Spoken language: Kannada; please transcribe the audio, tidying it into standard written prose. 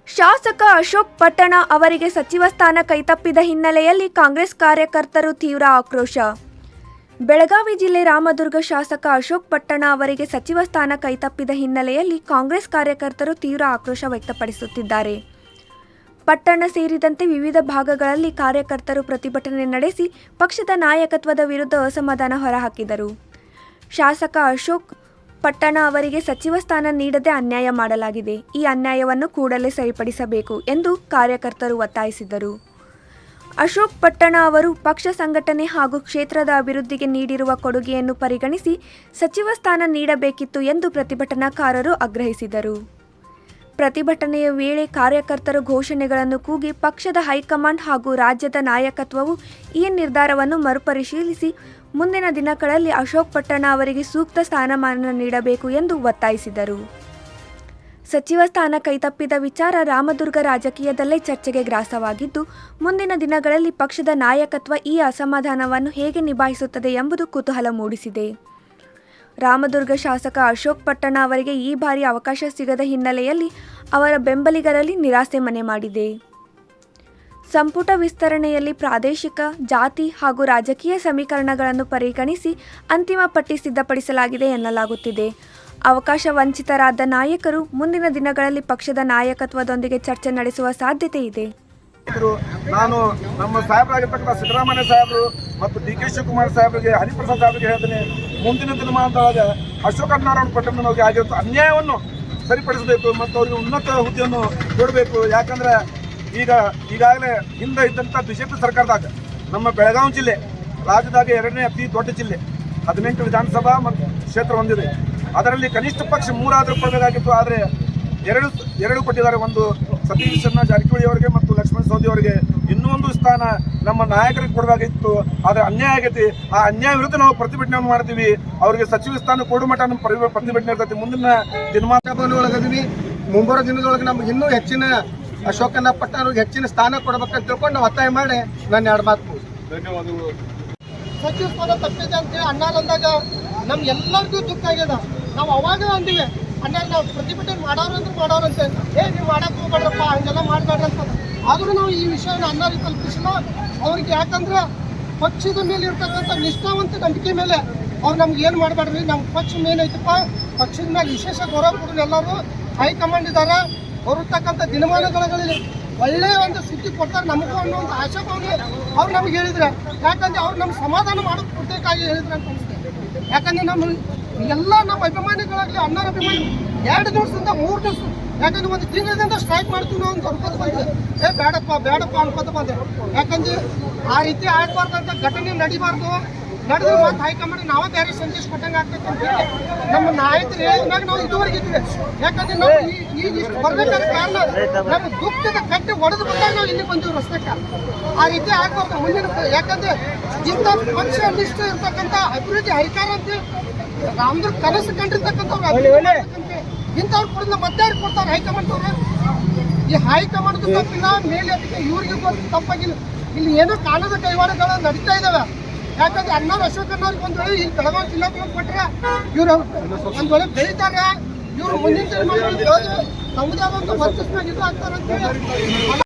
ಶಾಸಕ ಅಶೋಕ್ ಪಟ್ಟಣ ಅವರಿಗೆ ಸಚಿವ ಸ್ಥಾನ ಕೈತಪ್ಪಿದ ಹಿನ್ನೆಲೆಯಲ್ಲಿ ಕಾಂಗ್ರೆಸ್ ಕಾರ್ಯಕರ್ತರು ತೀವ್ರ ಆಕ್ರೋಶ. ಬೆಳಗಾವಿ ಜಿಲ್ಲೆ ರಾಮದುರ್ಗ ಶಾಸಕ ಅಶೋಕ್ ಪಟ್ಟಣ ಅವರಿಗೆ ಸಚಿವ ಸ್ಥಾನ ಕೈತಪ್ಪಿದ ಹಿನ್ನೆಲೆಯಲ್ಲಿ ಕಾಂಗ್ರೆಸ್ ಕಾರ್ಯಕರ್ತರು ತೀವ್ರ ಆಕ್ರೋಶ ವ್ಯಕ್ತಪಡಿಸುತ್ತಿದ್ದಾರೆ. ಪಟ್ಟಣ ಸೇರಿದಂತೆ ವಿವಿಧ ಭಾಗಗಳಲ್ಲಿ ಕಾರ್ಯಕರ್ತರು ಪ್ರತಿಭಟನೆ ನಡೆಸಿ ಪಕ್ಷದ ನಾಯಕತ್ವದ ವಿರುದ್ಧ ಅಸಮಾಧಾನ ಹೊರಹಾಕಿದರು. ಶಾಸಕ ಅಶೋಕ್ ಪಟ್ಟಣ ಅವರಿಗೆ ಸಚಿವ ಸ್ಥಾನ ನೀಡದೆ ಅನ್ಯಾಯ ಮಾಡಲಾಗಿದೆ. ಈ ಅನ್ಯಾಯವನ್ನು ಕೂಡಲೇ ಸರಿಪಡಿಸಬೇಕು ಎಂದು ಕಾರ್ಯಕರ್ತರು ಒತ್ತಾಯಿಸಿದರು. ಅಶೋಕ್ ಪಟ್ಟಣ ಅವರು ಪಕ್ಷ ಸಂಘಟನೆ ಹಾಗೂ ಕ್ಷೇತ್ರದ ಅಭಿವೃದ್ಧಿಗೆ ನೀಡಿರುವ ಕೊಡುಗೆಯನ್ನು ಪರಿಗಣಿಸಿ ಸಚಿವ ಸ್ಥಾನ ನೀಡಬೇಕಿತ್ತು ಎಂದು ಪ್ರತಿಭಟನಾಕಾರರು ಆಗ್ರಹಿಸಿದರು. ಪ್ರತಿಭಟನೆಯ ವೇಳೆ ಕಾರ್ಯಕರ್ತರು ಘೋಷಣೆಗಳನ್ನು ಕೂಗಿ ಪಕ್ಷದ ಹೈಕಮಾಂಡ್ ಹಾಗೂ ರಾಜ್ಯದ ನಾಯಕತ್ವವು ಈ ನಿರ್ಧಾರವನ್ನು ಮರುಪರಿಶೀಲಿಸಿ ಮುಂದಿನ ದಿನಗಳಲ್ಲಿ ಅಶೋಕ್ ಪಟ್ಟಣ ಅವರಿಗೆ ಸೂಕ್ತ ಸ್ಥಾನಮಾನ ನೀಡಬೇಕು ಎಂದು ಒತ್ತಾಯಿಸಿದರು. ಸಚಿವ ಸ್ಥಾನ ಕೈತಪ್ಪಿದ ವಿಚಾರ ರಾಮದುರ್ಗ ರಾಜಕೀಯದಲ್ಲೇ ಚರ್ಚೆಗೆ ಗ್ರಾಸವಾಗಿದ್ದು, ಮುಂದಿನ ದಿನಗಳಲ್ಲಿ ಪಕ್ಷದ ನಾಯಕತ್ವ ಈ ಅಸಮಾಧಾನವನ್ನು ಹೇಗೆ ನಿಭಾಯಿಸುತ್ತದೆ ಎಂಬುದು ಕುತೂಹಲ ಮೂಡಿಸಿದೆ. ರಾಮದುರ್ಗ ಶಾಸಕ ಅಶೋಕ್ ಪಟ್ಟಣ ಅವರಿಗೆ ಈ ಬಾರಿ ಅವಕಾಶ ಸಿಗದ ಹಿನ್ನೆಲೆಯಲ್ಲಿ ಅವರ ಬೆಂಬಲಿಗರಲ್ಲಿ ನಿರಾಸೆ ಮನೆ ಮಾಡಿದೆ. ಸಂಪುಟ ವಿಸ್ತರಣೆಯಲ್ಲಿ ಪ್ರಾದೇಶಿಕ, ಜಾತಿ ಹಾಗೂ ರಾಜಕೀಯ ಸಮೀಕರಣಗಳನ್ನು ಪರಿಗಣಿಸಿ ಅಂತಿಮ ಪಟ್ಟಿ ಸಿದ್ಧಪಡಿಸಲಾಗಿದೆ ಎನ್ನಲಾಗುತ್ತಿದೆ. ಅವಕಾಶ ವಂಚಿತರಾದ ನಾಯಕರು ಮುಂದಿನ ದಿನಗಳಲ್ಲಿ ಪಕ್ಷದ ನಾಯಕತ್ವದೊಂದಿಗೆ ಚರ್ಚೆ ನಡೆಸುವ ಸಾಧ್ಯತೆ ಇದೆ. ನಾನು ನಮ್ಮ ಸಾಹೇಬರಾಗಿರ್ತಕ್ಕಂಥ ಸಿದ್ದರಾಮಯ್ಯ ಸಾಹೇಬರು ಮತ್ತು ಡಿ.ಕೆ. ಶಿವಕುಮಾರ್ ಸಾಹೇಬರಿಗೆ, ಹರಿಪ್ರಸಾದ್ ಸಾಹೇಬರಿಗೆ ಹೇಳ್ತೀನಿ, ಮುಂದಿನ ದಿನಮಾನದೊಳಗೆ ಅಶೋಕ್ ನಾರಾಯಣ ಪಟ್ಟಣದವರಿಗೆ ಆಗಿರುವ ಅನ್ಯಾಯವನ್ನು ಸರಿಪಡಿಸಬೇಕು ಮತ್ತು ಅವರಿಗೆ ಉನ್ನತ ಹುದ್ದೆಯನ್ನು ಕೊಡಬೇಕು. ಯಾಕಂದ್ರೆ ಈಗಾಗಲೇ ಹಿಂದೆ ಇದ್ದಂಥ ಬಿಜೆಪಿ ಸರ್ಕಾರದಾಗ ನಮ್ಮ ಬೆಳಗಾವಿ ಜಿಲ್ಲೆ ರಾಜ್ಯದಾಗ 2ನೇ ಅತಿ ದೊಡ್ಡ ಜಿಲ್ಲೆ, 18 ವಿಧಾನಸಭಾ ಮತ್ತು ಕ್ಷೇತ್ರ ಹೊಂದಿದೆ. ಅದರಲ್ಲಿ ಕನಿಷ್ಠ ಪಕ್ಷ 3 ಆದರೂ ಕೊಡಬೇಕಾಗಿತ್ತು. ಆದರೆ ಎರಡು ಕೊಟ್ಟಿದ್ದಾರೆ. ಒಂದು ಸತೀಶ್ ಜಾರಕಿಹೊಳಿ ಅವರಿಗೆ ಮತ್ತು ಲಕ್ಷ್ಮಣ ಸವದಿ ಅವರಿಗೆ. ಇನ್ನೂ ಒಂದು ಸ್ಥಾನ ನಮ್ಮ ನಾಯಕರಿಗೆ ಕೊಡಬೇಕಾಗಿತ್ತು. ಆದರೆ ಅನ್ಯಾಯ ಆಗೈತಿ. ಆ ಅನ್ಯಾಯ ವಿರುದ್ಧ ನಾವು ಪ್ರತಿಭಟನೆ ಮಾಡ್ತೀವಿ. ಅವರಿಗೆ ಸಚಿವ ಸ್ಥಾನ ಕೊಡು ಮಟ್ಟ ನಮ್ಮ ಪ್ರತಿಭಟನೆ ಇರ್ತೈತಿ. ಮುಂದಿನ ದಿನಮಾನದೊಳಗದೀವಿ. ಮುಂಬರುವ ದಿನದೊಳಗೆ ನಮ್ಗೆ ಇನ್ನೂ ಹೆಚ್ಚಿನ ಅಶೋಕನ ಪಟ್ಟಣರಿಗೆ ಹೆಚ್ಚಿನ ಸ್ಥಾನ ಕೊಡಬೇಕಂತ ತಿಳ್ಕೊಂಡು ನಾವು ಒತ್ತಾಯ ಮಾಡಿ ನಾನು 2 ಮಾತು. ಧನ್ಯವಾದಗಳು. ಸಚಿವ ಸ್ಥಾನ ತಪ್ಪಿದೆ ಅಂತೇಳಿ ಅಣ್ಣಾರಂದಾಗ ನಮ್ಗೆ ಎಲ್ಲರಿಗೂ ದುಃಖ ಆಗ್ಯದ. ನಾವು ಅವಾಗ ಅಂದಿವಿ, ಅಣ್ಣ ನಾವು ಪ್ರತಿಭಟನೆ ಮಾಡೋರಂತೆ ನೀವು ಮಾಡಕ್ಕೆ ಹೋಗ್ಬೇಡ್ರಪ್ಪ, ಹಂಗೆಲ್ಲ ಮಾಡಬೇಡ್ರಿ ಅಂತ. ಆದರೂ ನಾವು ಈ ವಿಷಯನ ಅಣ್ಣರಿಗೆ ತಲುಪಿಸಿಲ್ಲ ಅವ್ರಿಗೆ. ಯಾಕಂದ್ರೆ ಪಕ್ಷದ ಮೇಲೆ ಇರ್ತಕ್ಕಂಥ ನಿಷ್ಠಾವಂತ ನಂಬಿಕೆ ಮೇಲೆ ಅವ್ರು ನಮ್ಗೆ ಏನು ಮಾಡಬೇಡ್ರಿ, ನಮ್ಮ ಪಕ್ಷ ಏನೈತಪ್ಪ, ಪಕ್ಷದ ಮೇಲೆ ವಿಶೇಷ ಗೌರವ ಕೊಡೋರು ಎಲ್ಲರೂ ಹೈಕಮಾಂಡ್ ಇದ್ದಾರೆ. ಬರುತ್ತಕ್ಕಂಥ ದಿನಮಾನಗಳಲ್ಲಿ ಒಳ್ಳೆಯ ಒಂದು ಸುದ್ದಿ ಕೊಡ್ತಾರೆ ನಮಗೂ ಅನ್ನೋ ಒಂದು ಆಶಾಭಾವನೆ ಅವ್ರು ನಮ್ಗೆ ಹೇಳಿದ್ರೆ. ಯಾಕಂದ್ರೆ ಅವ್ರು ನಮ್ಗೆ ಸಮಾಧಾನ ಮಾಡೋದು ಕೊಡ್ಬೇಕಾಗಿ ಹೇಳಿದ್ರೆ ಅಂತ ಅನಿಸ್ತೇನೆ. ಯಾಕಂದ್ರೆ ಎಲ್ಲ ನಮ್ಮ ಅಭಿಮಾನಿಗಳಾಗಲಿ, ಅಣ್ಣರ ಅಭಿಮಾನಿ 2 ದಿವಸದಿಂದ 3 ದಿವಸ, ಯಾಕಂದ್ರೆ ಒಂದು ತಿಂಗಳಿಂದ ಸ್ಟ್ರೈಕ್ ಮಾಡ್ತೀವಿ ನಾವು ಅಂತ ಅನ್ಕೋತ ಬಂದ್ರೆ ಬೇಡಪ್ಪ ಅನ್ಕೋತ ಬಂದೆ. ಯಾಕಂದ್ರೆ ಆ ರೀತಿ ಆಗಬಾರ್ದಂತ ಘಟನೆ ನಡಿಬಾರ್ದು. ನಡೆದ್ರೆ ಮತ್ತು ಹೈಕಮಾಂಡ್ ನಾವೇ ಬೇರೆ ಸಂದೇಶ ಕೊಟ್ಟಂಗೆ ಆಗ್ತೈತೆ ಅಂತ ಹೇಳಿ ನಮ್ಮ ನಾಯಕರು ಹೇಳಿದಾಗ ನಾವು ಇದುವರೆಗೆ ಇದ್ವಿ. ಯಾಕಂದ್ರೆ ನಾವು ಈಗ ಇಷ್ಟು ಬರ್ಬೇಕಾದ ಕಾರಣ ನಮ್ಮ ದುಃಖದ ಕಟ್ಟೆ ಒಡೆದು ಬಂದಾಗ ನಾವು ಇಲ್ಲಿ ಬಂದೀವಿ ರಸ್ತೆಗೆ. ಆ ರೀತಿ ಆಗ್ಬಾರ್ದು ಮುಂದಿನ. ಯಾಕಂದ್ರೆ ಇಂಥ ಪಕ್ಷ ನಿಷ್ಠ ಇರ್ತಕ್ಕಂಥ ಅಭಿವೃದ್ಧಿ ಅಧಿಕಾರ ಅಂತೇಳಿ ರಾಮದುರ್ಗ ಕನಸು ಕಂಡಿರ್ತಕ್ಕಂಥವ್ರು ಇಂಥವ್ರು ಕೊಡೋದು ಮತ್ತೆ ಯಾರು ಕೊಡ್ತಾರೆ? ಹೈಕಮಾಂಡ್ ಅವರು. ಈ ಹೈಕಮಾಂಡ್ ತಪ್ಪಿಲ್ಲ, ಮೇಲೆ ಅದಕ್ಕೆ ಇವ್ರಿಗೆ ತಪ್ಪಾಗಿಲ್ಲ. ಇಲ್ಲಿ ಏನೋ ಕಾಲದ ಕೈವಾಡಗಳು ನಡೀತಾ ಇದ್ದಾವೆ. ಯಾಕಂದ್ರೆ ಅಣ್ಣವ್ರು ಅಶೋಕಣ್ಣವ್ರಿಗೆ ಒಂದು ವೇಳೆ ಈ ಬೆಳಗಾವಿ ಜಿಲ್ಲಾ ಕೊಟ್ಟರೆ ಇವರು ಒಂದು ವೇಳೆ ಬೆಳೀತಾರೆ. ಇವರು ಮುಂದಿನ ತಮ್ಮದೇ ಆದಂಥ ವರ್ಚಸ್ನಾಗ ಇದು ಆಗ್ತಾರೆ ಅಂತೇಳಿ